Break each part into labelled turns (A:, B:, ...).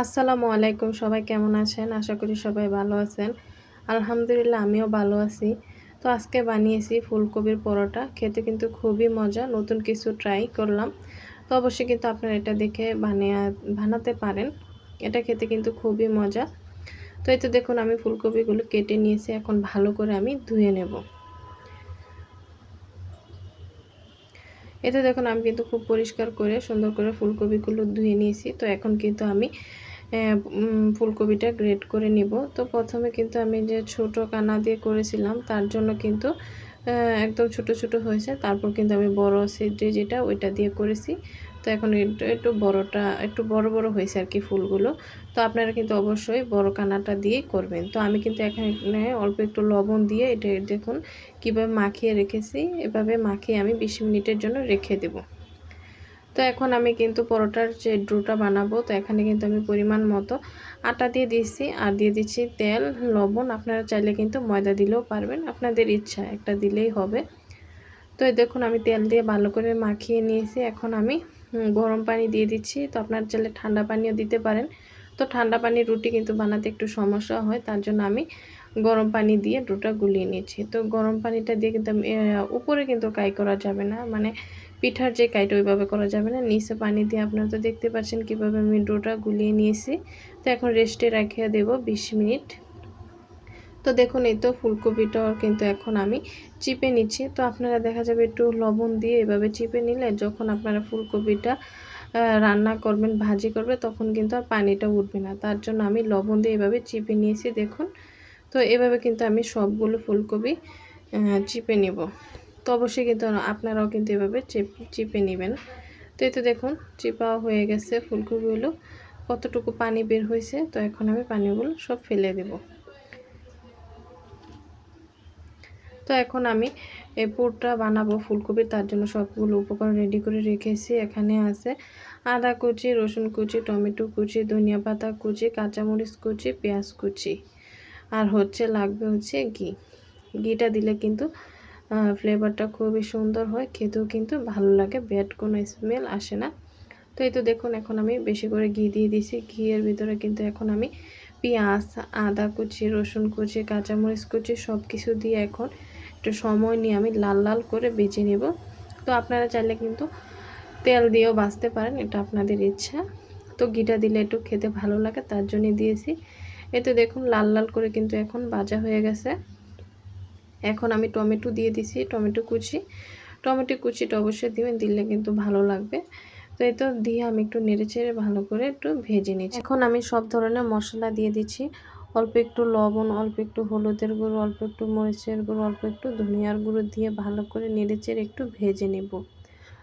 A: আসসালামু আলাইকুম। সবাই কেমন আছেন? আশা করি সবাই ভালো আছেন। আলহামদুলিল্লাহ আমিও ভালো আছি। তো আজকে বানিয়েছি ফুলকপির পরোটা। খেতে কিন্তু খুবই মজা। নতুন কিছু ট্রাই করলাম। তো অবশ্যই কিন্তু আপনারা এটা দেখে বানাতে পারেন। এটা খেতে কিন্তু খুবই মজা। তো এই তো দেখুন আমি ফুলকপিগুলো কেটে নিয়েছি। এখন ভালো করে আমি ধুয়ে নেব। এতে দেখুন আমি কিন্তু খুব পরিষ্কার করে সুন্দর করে ফুলকপিগুলো ধুয়ে নিয়েছি। তো এখন কিন্তু আমি ফুলকপিটা গ্রেট করে নিব। তো প্রথমে কিন্তু আমি যে ছোট কানা দিয়ে করেছিলাম তার জন্য কিন্তু একদম ছোট ছোট হয়েছে। তারপর কিন্তু আমি বড় সাইজে যেটা ওইটা দিয়ে করেছি। তো এখন একটু বড়টা একটু বড় বড় হয়েছে আর কি ফুলগুলো। তো আপনারা কিন্তু অবশ্যই বড় কানাটা দিয়েই করবেন। তো আমি কিন্তু এখানে অল্প একটু লবণ দিয়ে এটা দেখুন কিভাবে মাখিয়ে রেখেছি। এভাবে মাখিয়ে আমি 20 মিনিটের জন্য রেখে দেব। তো এখন আমি কিন্তু পরোটার যে ডোটা বানাবো, তো এখানে কিন্তু আমি পরিমাণ মতো আটা দিয়ে দিচ্ছি আর দিয়ে দিচ্ছি তেল, লবণ। আপনারা চাইলে কিন্তু ময়দা দিলেও পারবেন, আপনাদের ইচ্ছা, একটা দিলেই হবে। তো এই দেখুন আমি তেল দিয়ে ভালো করে মাখিয়ে নিয়েছি। এখন আমি গরম পানি দিয়ে দিচ্ছি। তো আপনারা চাইলে ঠান্ডা পানিও দিতে পারেন। তো ঠান্ডা পানির রুটি কিন্তু বানাতে একটু সমস্যা হয়, তার জন্য আমি গরম পানি দিয়ে ডোটা গুলিয়ে নিয়েছি। তো গরম পানিটা দিয়ে কিন্তু উপরে কিন্তু কাই করা যাবে না, মানে পিঠার যে কাইটা ওইভাবে করা যাবে না, নিচে পানি দিয়ে। আপনারা তো দেখতে পাচ্ছেন কীভাবে আমি ডোটা গুলিয়ে নিয়েছি। তো এখন রেস্টে রাখিয়ে দেব 20 মিনিট। তো দেখুন এই তো ফুলকপিটাও কিন্তু এখন আমি চিপে নিচ্ছি। তো আপনারা দেখা যাবে একটু লবণ দিয়ে এভাবে চিপে নিলে যখন আপনারা ফুলকপিটা রান্না করবেন, ভাজি করবে, তখন কিন্তু আর পানিটা উঠবে না। তার জন্য আমি লবণ দিয়ে এভাবে চিপে নিয়েছি দেখুন। তো এভাবে কিন্তু আমি সবগুলো ফুলকপি চিপে নেব। তো অবশ্যই কিন্তু আপনারাও কিন্তু এভাবে চিপে নেবেন। তো এই তো দেখুন চিপা হয়ে গেছে ফুলকপিগুলো, কতটুকু পানি বের হয়েছে। তো এখন আমি পানিগুলো সব ফেলে দেব। তো এখন আমি এই পুরটা বানাবো ফুলকপির, তার জন্য সবগুলো উপকরণ রেডি করে রেখেছি। এখানে আছে আদা কুচি, রসুন কুচি, টমেটো কুচি, ধনিয়া পাতা কুচি, কাঁচামরিচ কুচি, পেঁয়াজ কুচি, আর লাগবে ঘি। ঘিটা দিলে কিন্তু ফ্লেভারটা খুবই সুন্দর হয়, খেতেও কিন্তু ভালো লাগে, ব্যাড কোনো স্মেল আসে না। তো এই তো দেখুন এখন আমি বেশি করে ঘি দিয়ে দিয়েছি। ঘিয়ের ভিতরে কিন্তু এখন আমি পেঁয়াজ, আদা কুচি, রসুন কুচি, কাঁচামরিচ কুচি সব কিছু দিয়ে এখন একটু সময় নিয়ে আমি লাল লাল করে ভেজে নেব। তো আপনারা চাইলে কিন্তু তেল দিয়েও ভাজতে পারেন, এটা আপনাদের ইচ্ছা। তো ঘিটা দিলে একটু খেতে ভালো লাগে, তার জন্য দিয়েছি। এতে দেখুন লাল লাল করে কিন্তু এখন ভাজা হয়ে গেছে। এখন আমি টমেটো দিয়ে দিছি, টমেটো কুচিটা অবশ্যই দিবেন, দিলে কিন্তু ভালো লাগবে। তো এই তো দিয়ে আমি একটু নেড়েচেড়ে ভালো করে একটু ভেজে নিচ্ছি। এখন আমি সব ধরনের মশলা দিয়ে দিচ্ছি। অল্প একটু লবণ, অল্প একটু হলুদের গুঁড়ো, অল্প একটু মরিচের গুঁড়ো, অল্প একটু ধনিয়ার গুঁড়ো দিয়ে ভালো করে নেড়েচেড়ে একটু ভেজে নেব।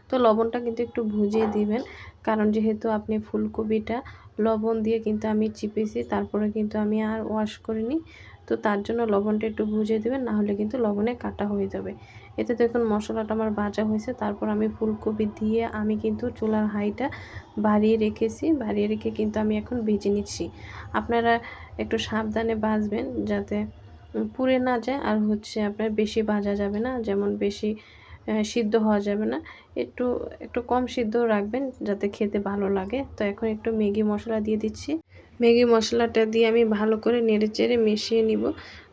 A: তো লবণটা কিন্তু একটু ভুজিয়ে দিবেন, কারণ যেহেতু আপনি ফুলকপিটা লবণ দিয়ে কিন্তু আমি চিপেছি, তারপরে কিন্তু আমি আর ওয়াশ করিনি। তো তার জন্য লবণটা একটু ভুজিয়ে দেবেন, না হলে কিন্তু লবণে কাটা হয়ে যাবে। এতে দেখুন মশলাটা আমার ভাজা হয়েছে। তারপর আমি ফুলকপি দিয়ে আমি কিন্তু চুলার হাইটা বাড়িয়ে রেখেছি, বাড়িয়ে রেখে কিন্তু আমি এখন ভেজে নিচ্ছি। আপনারা একটু সাবধানে ভাজবেন যাতে পুড়ে না যায়, আর আপনার বেশি ভাজা যাবে না, যেমন বেশি সিদ্ধ হওয়া যাবে না, একটু একটু কম সিদ্ধ রাখবেন যাতে খেতে ভালো লাগে। তো এখন একটু ম্যাগি মশলা দিয়ে দিচ্ছি। ম্যাগি মশলাটা দিয়ে আমি ভালো করে নেড়েচেড়ে মিশিয়ে নিব।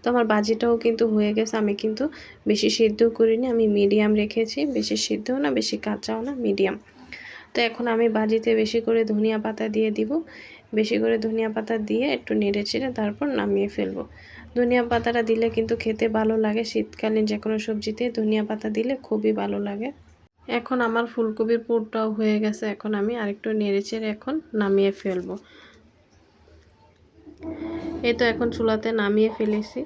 A: তো আমার ভাজিটাও কিন্তু হয়ে গেছে। আমি কিন্তু বেশি সিদ্ধ করিনি, আমি মিডিয়াম রেখেছি, বেশি সিদ্ধও না বেশি কাঁচাও না, মিডিয়াম। তো এখন আমি ভাজিতে বেশি করে ধনিয়া পাতা দিয়ে দিব। বেশি করে ধনিয়া পাতা দিয়ে একটু নেড়েচেড়ে তারপর নামিয়ে ফেলবো। ধনিয়া পাতাটা দিলে কিন্তু খেতে ভালো লাগে, শীতকালীন যে কোনো সবজিতে ধনিয়া পাতা দিলে খুবই ভালো লাগে। এখন আমার ফুলকপির পুরটাও হয়ে গেছে। এখন আমি আরেকটু নেড়েচেড়ে এখন নামিয়ে ফেলবো। এই তো এখন চুলাতে নামিয়ে ফেলেছি।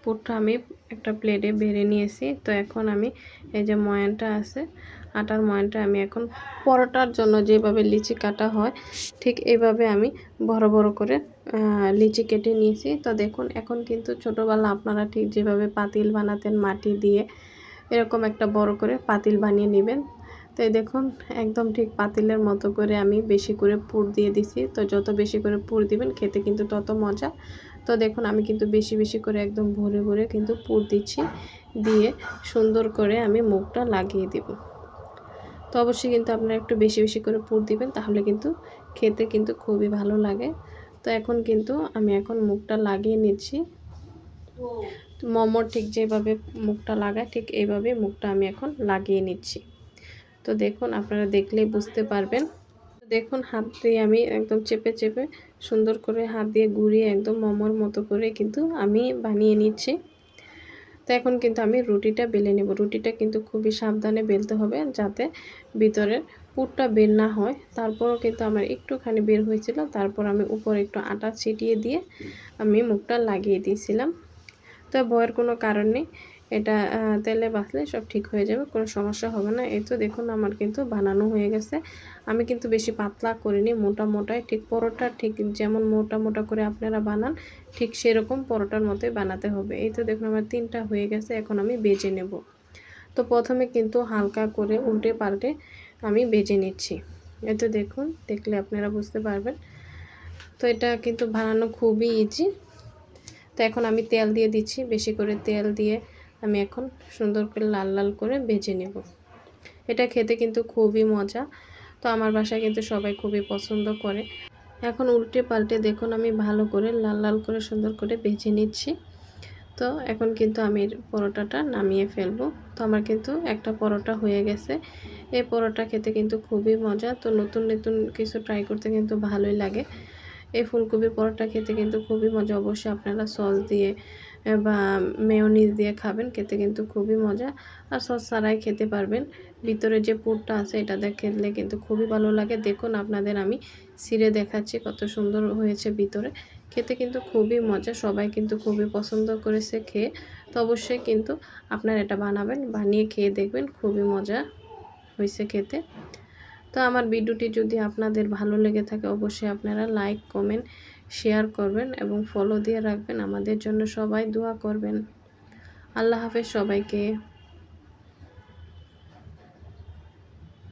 A: পুরটা আমি একটা প্লেটে বেড়ে নিয়েছি। তো এখন আমি এই যে ময়ানটা আছে, আটার ময়ানটা আমি এখন পরোটার জন্য যেভাবে লিচি কাটা হয় ঠিক এইভাবে আমি বড় বড় করে লিচি কেটে নিয়েছি। তো দেখুন এখন কিন্তু ছোটোবেলা আপনারা ঠিক যেভাবে পাতিল বানাতেন মাটি দিয়ে, এরকম একটা বড় করে পাতিল বানিয়ে নেবেন। তো এই দেখুন একদম ঠিক পাতিলের মতো করে আমি বেশি করে পুর দিয়ে দিছি। তো যত বেশি করে পুর দিবেন খেতে কিন্তু তত মজা। তো দেখুন আমি কিন্তু বেশি বেশি করে একদম ভরে ভরে কিন্তু পুর দিচ্ছি, দিয়ে সুন্দর করে আমি মুখটা লাগিয়ে দেব। তো অবশ্যই কিন্তু আপনারা একটু বেশি বেশি করে পুর দিবেন, তাহলে কিন্তু খেতে কিন্তু খুবই ভালো লাগে। তো এখন কিন্তু আমি মুখটা লাগিয়ে নিচ্ছি। মোমোর ঠিক যেভাবে মুখটা লাগায় ঠিক এইভাবে মুখটা আমি এখন লাগিয়ে নিচ্ছি। তো দেখুন, আপনারা দেখলেই বুঝতে পারবেন। দেখুন, হাত দিয়ে আমি একদম চেপে চেপে সুন্দর করে হাত দিয়ে ঘুরিয়ে একদম মোমোর মতো করে কিন্তু আমি বানিয়ে নিচ্ছি। তো এখন কিন্তু আমি রুটিটা বেলে নেব। রুটিটা কিন্তু খুবই সাবধানে বেলতে হবে যাতে ভিতরের পুরটা বের না হয়। তারপরও কিন্তু আমার একটুখানি বের হয়েছিল, তারপর আমি উপরে একটু আটা ছিটিয়ে দিয়ে আমি মুখটা লাগিয়ে দিয়েছিলাম। তো ভয়ের কোনো কারণ নেই, এটা তেলে ভাজলে সব ঠিক হয়ে যাবে, কোনো সমস্যা হবে না। এই তো দেখুন, আমার কিন্তু বানানো হয়ে গেছে। আমি কিন্তু বেশি পাতলা করিনি, মোটা মোটাই, ঠিক পরোটা ঠিক যেমন মোটা মোটা করে আপনারা বানান ঠিক সেরকম পরোটার মতোই বানাতে হবে। এই তো দেখুন, আমার 3টা হয়ে গেছে, এখন আমি ভেজে নেব। তো প্রথমে কিন্তু হালকা করে উল্টে পাল্টে আমি ভেজে নিচ্ছি। এই তো দেখুন, দেখলে আপনারা বুঝতে পারবেন। তো এটা কিন্তু বানানো খুবই ইজি। তো এখন আমি তেল দিয়ে দিচ্ছি, বেশি করে তেল দিয়ে আমি এখন সুন্দর করে লাল লাল করে ভেজে নেব। এটা খেতে কিন্তু খুবই মজা। তো আমার বাসায় কিন্তু সবাই খুবই পছন্দ করে। এখন উল্টে পাল্টে দেখুন আমি ভালো করে লাল লাল করে সুন্দর করে ভেজে নিচ্ছি। তো এখন কিন্তু আমি পরোটাটা নামিয়ে ফেলবো। তো আমার কিন্তু একটা পরোটা হয়ে গেছে। এই পরোটা খেতে কিন্তু খুবই মজা। তো নতুন নতুন কিছু ট্রাই করতে কিন্তু ভালোই লাগে। এই ফুলকপির পরোটা খেতে কিন্তু খুবই মজা। অবশ্যই আপনারা সস দিয়ে বা মেয়োনিজ দিয়ে খাবেন, খেতে কিন্তু খুবই মজা। আর সস ছাড়াই খেতে পারবেন। ভিতরে যে পুরটা আছে এটা দিয়ে খেলে কিন্তু খুবই ভালো লাগে। দেখুন, আপনাদের আমি ছিঁড়ে দেখাচ্ছি কত সুন্দর হয়েছে ভিতরে। খেতে কিন্তু খুবই মজা, সবাই কিন্তু খুবই পছন্দ করেছে খেয়ে। তো অবশ্যই কিন্তু আপনারা এটা বানাবেন, বানিয়ে খেয়ে দেখবেন, খুবই মজা হয়েছে খেতে। তো আমার ভিডিওটি যদি আপনাদের ভালো লেগে থাকে অবশ্যই আপনারা লাইক, কমেন্ট, শেয়ার করবেন এবং ফলো দিয়ে রাখবেন। আমাদের জন্য সবাই দোয়া করবেন। আল্লাহ হাফেজ সবাইকে।